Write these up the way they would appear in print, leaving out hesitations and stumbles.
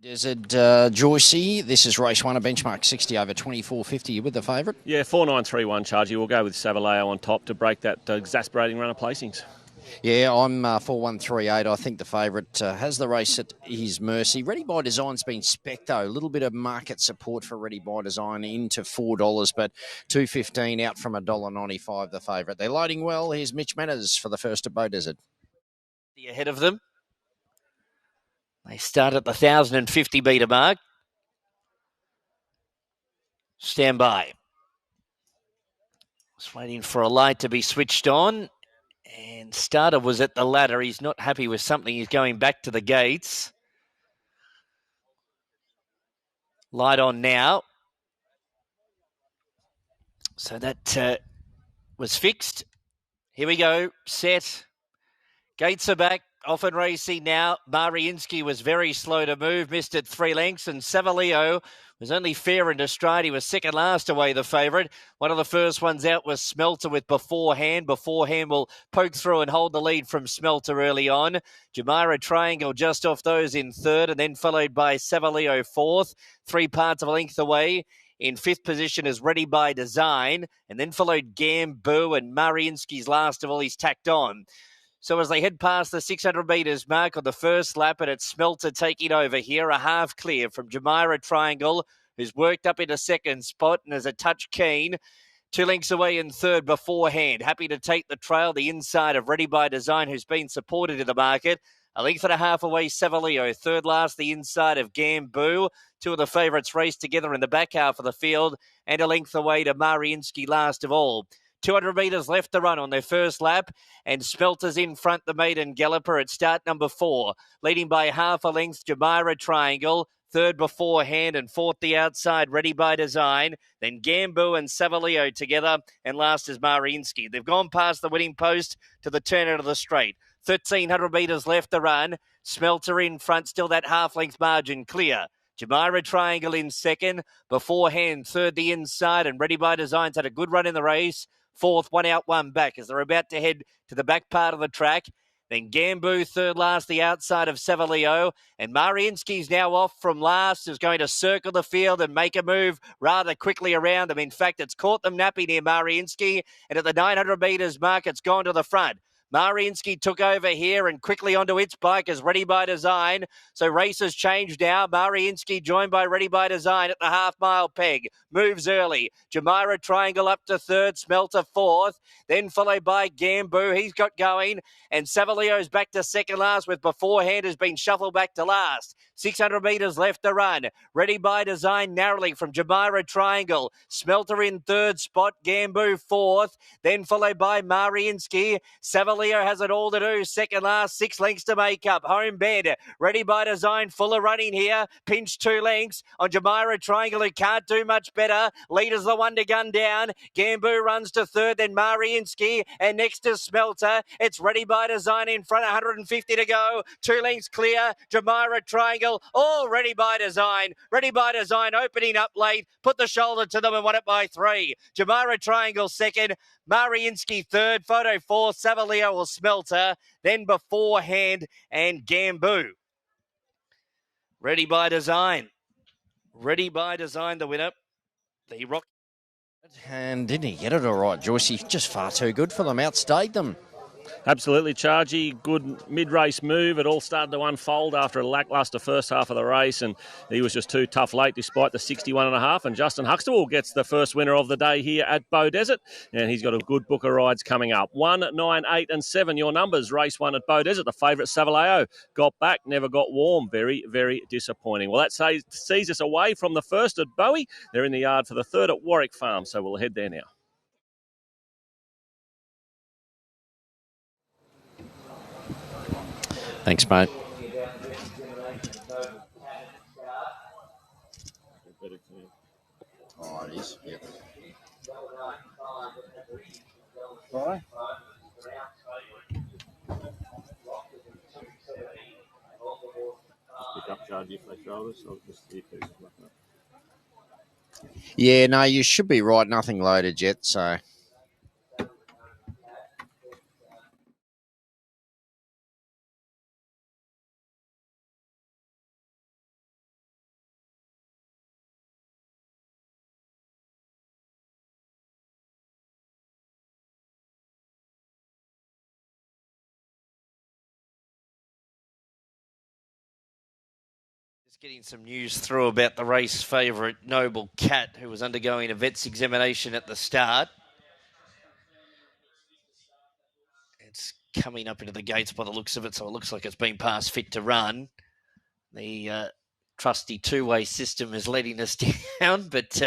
Beaudesert, Joycey. This is race one, a benchmark 60 over 24.50 with the favourite. Yeah, 4.931 Chargy. We'll go with Savaleo on top to break that exasperating run of placings. Yeah, I'm 4.138. I think the favourite has the race at his mercy. Ready by Design's been specto. A little bit of market support for Ready by Design into $4, but $2.15 out from $1.95 the favourite. They're loading well. Here's Mitch Manners for the first at Beaudesert. Ahead of them. They start at the 1,050 metre mark. Stand by. Just waiting for a light to be switched on. And Starter was at the ladder. He's not happy with something. He's going back to the gates. Light on now. So that was fixed. Here we go. Set. Gates are back. Off and racing now. Mariinsky was very slow to move, missed it 3 lengths, and Savaleo was only fair into stride. He was second last away, the favourite. One of the first ones out was Smelter with Beforehand. Beforehand will poke through and hold the lead from Smelter early on. Jumeirah Triangle just off those in third, and then followed by Savaleo fourth. 3 parts of a length away. In fifth position is Ready by Design, and then followed Gamboo, and Mariinsky's last of all he's tacked on. So as they head past the 600 metres mark on the first lap, and it's Smelter taking over here, a half clear from Jumeirah Triangle, who's worked up into second spot and is a touch keen. 2 lengths away in third Beforehand. Happy to take the trail, the inside of Ready by Design, who's been supported in the market. A length and a half away, Savaleo. Third last, the inside of Gamboo. 2 of the favourites race together in the back half of the field. And a length away to Mariinsky last of all. 200 metres left to run on their first lap, and Smelter's in front, the maiden galloper at start number 4. Leading by half a length, Jumeirah Triangle. Third Beforehand, and fourth the outside, Ready by Design. Then Gamboo and Savaleo together, and last is Mariinsky. They've gone past the winning post to the turn out of the straight. 1,300 metres left to run. Smelter in front, still that half-length margin clear. Jumeirah Triangle in second. Beforehand, third the inside, and Ready by Design's had a good run in the race. Fourth, 1 out, 1 back as they're about to head to the back part of the track. Then Gamboo, third last, the outside of Savaleo. And Mariinsky's now off from last, is going to circle the field and make a move rather quickly around them. In fact, it's caught them napping near Mariinsky. And at the 900 metres mark, it's gone to the front. Mariinsky took over here and quickly onto its bike as Ready by Design. So race has changed now. Mariinsky joined by Ready by Design at the half-mile peg. Moves early. Jumeirah Triangle up to third. Smelter fourth. Then followed by Gamboo. He's got going. And Savaleo's back to second last with Beforehand has been shuffled back to last. 600 metres left to run. Ready by Design narrowly from Jumeirah Triangle. Smelter in third spot. Gamboo fourth. Then followed by Mariinsky. Savaleo has it all to do. Second last, 6 lengths to make up. Home bed. Ready by Design. Fuller running here. Pinch 2 lengths on Jumeirah Triangle, who can't do much better. Leader's the one to gun down. Gamboo runs to third. Then Mariinsky. And next is Smelter. It's Ready by Design in front. 150 to go. 2 lengths clear. Jumeirah Triangle. All Ready by Design. Ready by Design opening up late. Put the shoulder to them and won it by 3. Jumeirah Triangle second. Mariinsky third. Photo fourth. Savaleo or Smelter. Then Beforehand and Gamboo. Ready by Design. Ready by Design, the winner. The rock. And didn't he get it all right, Joyce? He's just far too good for them. Outstayed them. Absolutely, Chargy. Good mid-race move. It all started to unfold after a lacklustre first half of the race, and he was just too tough late despite the 61.5. And Justin Huxtable gets the first winner of the day here at Beaudesert, and he's got a good book of rides coming up. 1, 9, 8 and 7, your numbers. Race 1 at Beaudesert. The favourite Savaleo got back, never got warm. Very, very disappointing. Well, that sees us away from the first at Bowie. They're in the yard for the third at Warwick Farm, so we'll head there now. Thanks, mate. Oh, it is. Yep. Right. Pick up Chargy if they throw us. I'll just see if Yeah, no, you should be right. Nothing loaded yet, so... Just getting some news through about the race favourite Noble Cat, who was undergoing a vet's examination at the start. It's coming up into the gates by the looks of it, so it looks like it's been past fit to run. The trusty two-way system is letting us down, but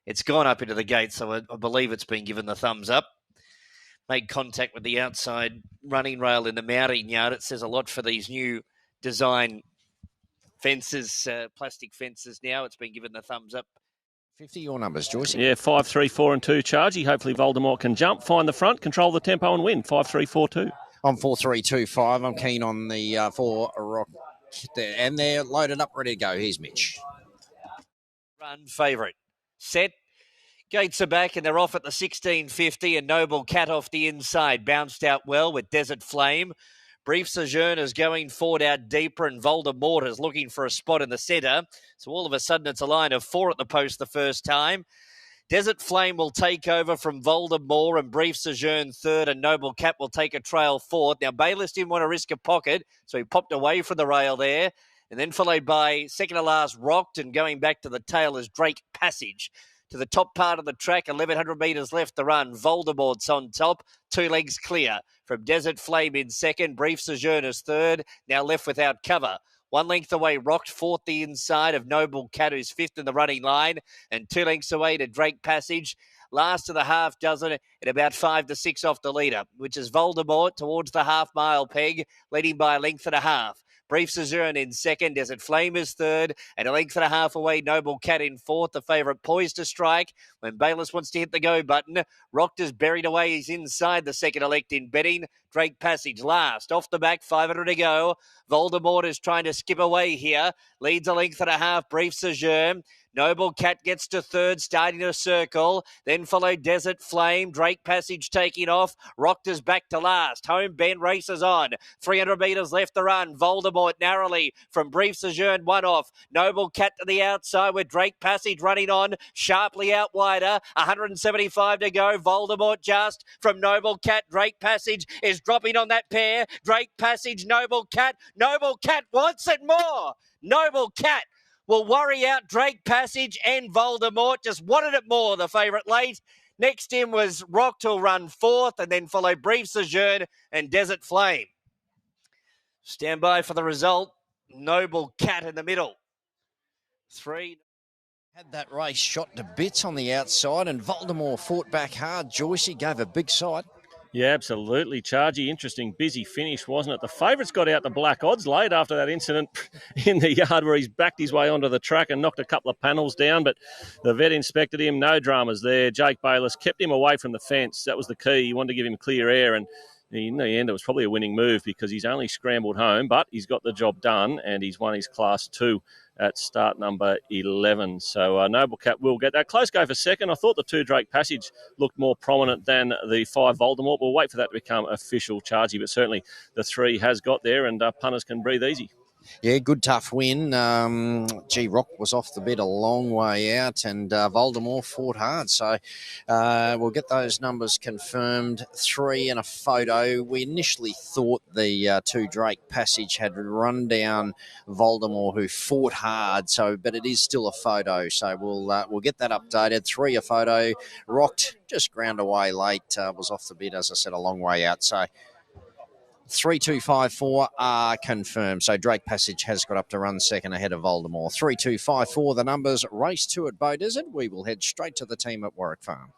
it's gone up into the gates, so I believe it's been given the thumbs up. Made contact with the outside running rail in the mounting yard. It says a lot for these new design fences, plastic fences now. It's been given the thumbs up. 50 your numbers, Joyce. Yeah, 5, 3, 4 and 2 Chargy. Hopefully Voldemort can jump, find the front, control the tempo and win. 5, 3, 4, 2. I'm 4-3-2-5. I'm keen on the 4 Rock there. And they're loaded up, ready to go. Here's Mitch. Run favourite. Set. Gates are back and they're off at the 16.50 and Noble Cat off the inside. Bounced out well with Desert Flame. Brief Sojourn is going forward out deeper and Voldemort is looking for a spot in the centre. So all of a sudden it's a line of 4 at the post the first time. Desert Flame will take over from Voldemort and Brief Sojourn third and Noble Cat will take a trail fourth. Now Bayless didn't want to risk a pocket, so he popped away from the rail there. And then followed by second to last Rocked and going back to the tail is Drake Passage. To the top part of the track, 1,100 metres left to run. Voldemort's on top, 2 legs clear. From Desert Flame in second, Brief Sojourn is third, now left without cover. 1 length away, Rocked, fourth the inside of Noble Cat, who's fifth in the running line, and 2 lengths away to Drake Passage. Last of the half dozen at about 5 to 6 off the leader, which is Voldemort towards the half-mile peg, leading by a length and a half. Brief Sojourn in second, Desert Flame is third, and a length and a half away, Noble Cat in fourth, the favourite poised to strike. When Bayless wants to hit the go button, Rocked is buried away, he's inside the second elect in betting. Drake Passage last, off the back, 500 to go. Voldemort is trying to skip away here, leads a length and a half, Brief Sojourn. Noble Cat gets to third, starting to circle. Then followed Desert Flame. Drake Passage taking off. Rocked is back to last. Home Bent races on. 300 metres left to run. Voldemort narrowly from Brief Sojourn, 1 off. Noble Cat to the outside with Drake Passage running on. Sharply out wider. 175 to go. Voldemort just from Noble Cat. Drake Passage is dropping on that pair. Drake Passage, Noble Cat. Noble Cat wants it more. Noble Cat will worry out Drake Passage and Voldemort. Just wanted it more, the favourite late. Next in was Rock to run fourth, and then follow Brief Sojourn and Desert Flame. Stand by for the result. Noble Cat in the middle. 3. Had that race shot to bits on the outside, and Voldemort fought back hard. Joyce gave a big sight. Yeah, absolutely. Chargy, interesting, busy finish, wasn't it? The favourites got out the black odds late after that incident in the yard where he's backed his way onto the track and knocked a couple of panels down, but the vet inspected him, no dramas there. Jake Bayless kept him away from the fence. That was the key. He wanted to give him clear air, and in the end, it was probably a winning move because he's only scrambled home, but he's got the job done and he's won his Class 2 at start number 11. So Noble Cat will get that. Close go for second. I thought the 2 Drake Passage looked more prominent than the 5 Voldemort. We'll wait for that to become official, Chargy, but certainly the 3 has got there and punters can breathe easy. Yeah, good tough win. Rock was off the bit a long way out, and Voldemort fought hard. So we'll get those numbers confirmed. 3 and a photo. We initially thought the 2 Drake Passage had run down Voldemort, who fought hard. So, but it is still a photo. So we'll get that updated. 3 a photo. Rocked just ground away late. Was off the bit, as I said, a long way out. So 3, 2, 5, 4 are confirmed. So Drake Passage has got up to run second ahead of Voldemort. 3, 2, 5, 4, the numbers. Race 2 at Beaudesert. We will head straight to the team at Warwick Farm.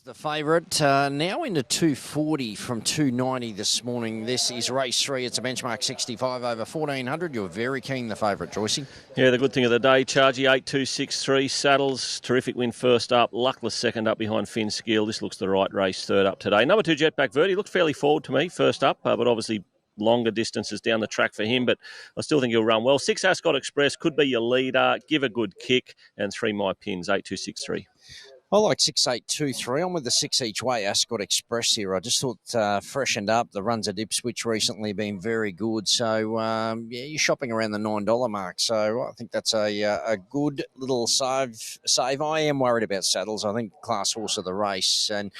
The favourite now into 240 from 290 this morning. This is race 3. It's a benchmark 65 over 1400. You're very keen, the favourite, Joycey. Yeah, the good thing of the day, Chargy 8263 Saddles, terrific win first up, luckless second up behind Finn Skill. This looks the right race, third up today. Number 2 Jetpack Verdi looked fairly forward to me first up, but obviously longer distances down the track for him, but I still think he'll run well. 6 Ascot Express could be your leader, give a good kick, and 3 My Pins 8263. I like 6823. I'm with the 6 each way Ascot Express here. I just thought freshened up. The runs at Ipswich recently have been very good. So, yeah, you're shopping around the $9 mark. So I think that's a good little save. I am worried about Saddles. I think class horse of the race and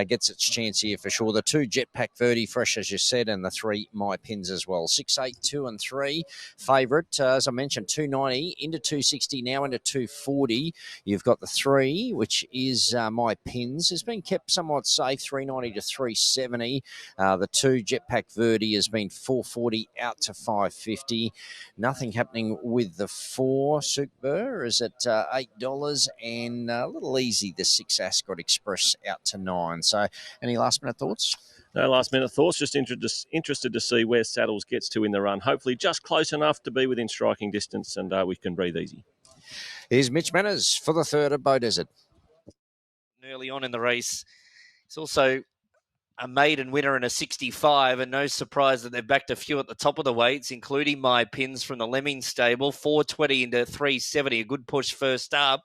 gets its chance here for sure. The 2 Jetpack Verdi, fresh as you said, and the 3 My Pins as well. 6, 8, 2 and 3. Favourite, as I mentioned, 290 into 260, now into 240. You've got the 3, which is My Pins, has been kept somewhat safe, 390 to 370. The 2 Jetpack Verdi has been 440 out to 550. Nothing happening with the 4 Sukhbir is at $8, and a little easy, the 6 Ascot Express out to 9. So any last minute thoughts? No last minute thoughts, just interested to see where Saddles gets to in the run. Hopefully just close enough to be within striking distance, and we can breathe easy. Here's Mitch Manners for the 3rd at Beaudesert. Early on in the race, it's also a maiden winner in a 65, and no surprise that they've backed a few at the top of the weights, including My Pins from the Lemming stable, 420 into 370, a good push first up.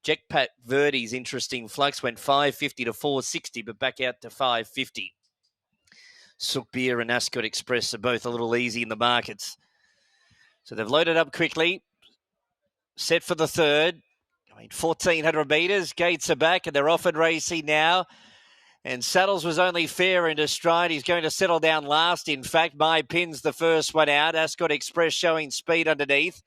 Jetpack Verdi's interesting flux went 550 to 460, but back out to 550. Sukhbir and Ascot Express are both a little easy in the markets. So they've loaded up quickly, set for the 3rd. 1,400 metres, gates are back, and they're off and racing now. And Saddles was only fair into stride. He's going to settle down last. In fact, My Pin's the first one out. Ascot Express showing speed underneath.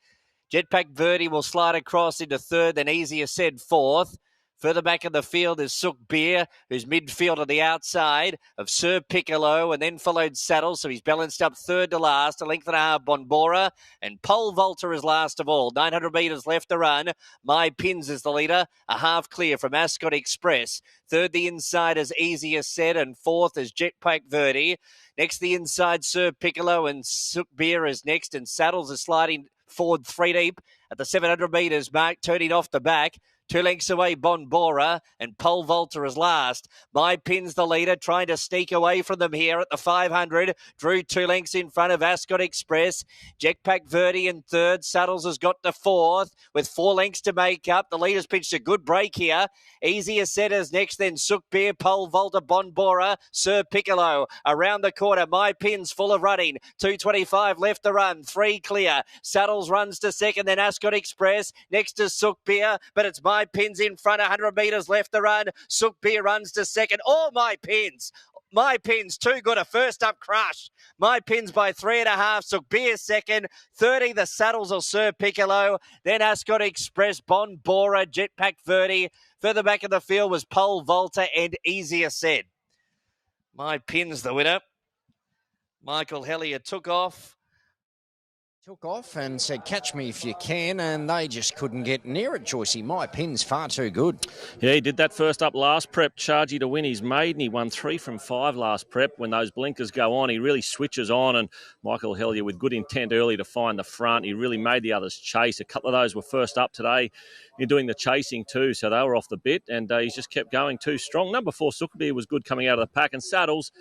Jetpack Verdi will slide across into 3rd, then Easier Said 4th. Further back in the field is Sukhbir, who's midfield on the outside of Sir Piccolo, and then followed Saddles, so he's balanced up 3rd to last, a length and a half, Bonbora, and Pole Vaulter is last of all. 900 metres left to run. My Pins is the leader, a half clear from Ascot Express. 3rd, the inside is Easier Said, and 4th is Jetpack Verdi. Next, the inside, Sir Piccolo, and Sukhbir is next, and Saddles is sliding forward 3 deep at the 700 metres mark, turning off the back. 2 lengths away, Bonbora, and Pole Vaulter is last. My Pin's the leader, trying to sneak away from them here at the 500. Drew 2 lengths in front of Ascot Express. Jetpack Verdi in 3rd. Saddles has got to 4th with 4 lengths to make up. The leader's pitched a good break here. Easier Said is next, then Sukhbir, Pole Vaulter, Bonbora, Sir Piccolo. Around the corner, My Pin's full of running. 225 left to run, 3 clear. Saddles runs to 2nd, then Ascot Express. Next is Sukhbir, but it's My Pins in front, 100 metres left to run. Sukhbir runs to 2nd. All My Pins. My Pins, too good. A first up crush. My Pins by 3.5. Sukhbir 2nd. 30, the Saddles or Sir Piccolo. Then Ascot Express, Bonbora, Jetpack Verdi. Further back in the field was Pole Vaulter and Easier Said. My Pins the winner. Michael Hellier took off And said, catch me if you can, and they just couldn't get near it, Joycey. My Pin's far too good. Yeah, he did that first up last prep, Chargy to win his maiden. He won 3 from 5 last prep. When those blinkers go on, he really switches on, and Michael Hellier with good intent early to find the front. He really made the others chase. A couple of those were first up today in doing the chasing too, so they were off the bit, and he's just kept going too strong. Number 4, Sukhbir, was good coming out of the pack, and Saddles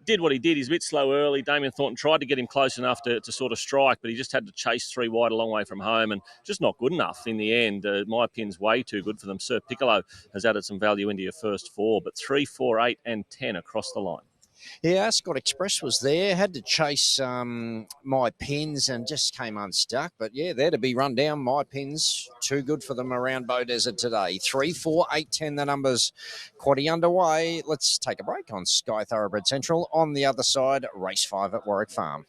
did what he did. He's a bit slow early. Damien Thornton tried to get him close enough to sort of strike, but he just had to chase 3 wide a long way from home, and just not good enough in the end. My Pin's way too good for them. Sir Piccolo has added some value into your first 4, but 3, 4, 8 and 10 across the line. Yeah, Ascot Express was there, had to chase My Pins and just came unstuck. But yeah, there to be run down. My Pins, too good for them around Beaudesert today. 3, 4, 8, 10, the numbers. Quaddie underway. Let's take a break on Sky Thoroughbred Central. On the other side, race 5 at Warwick Farm.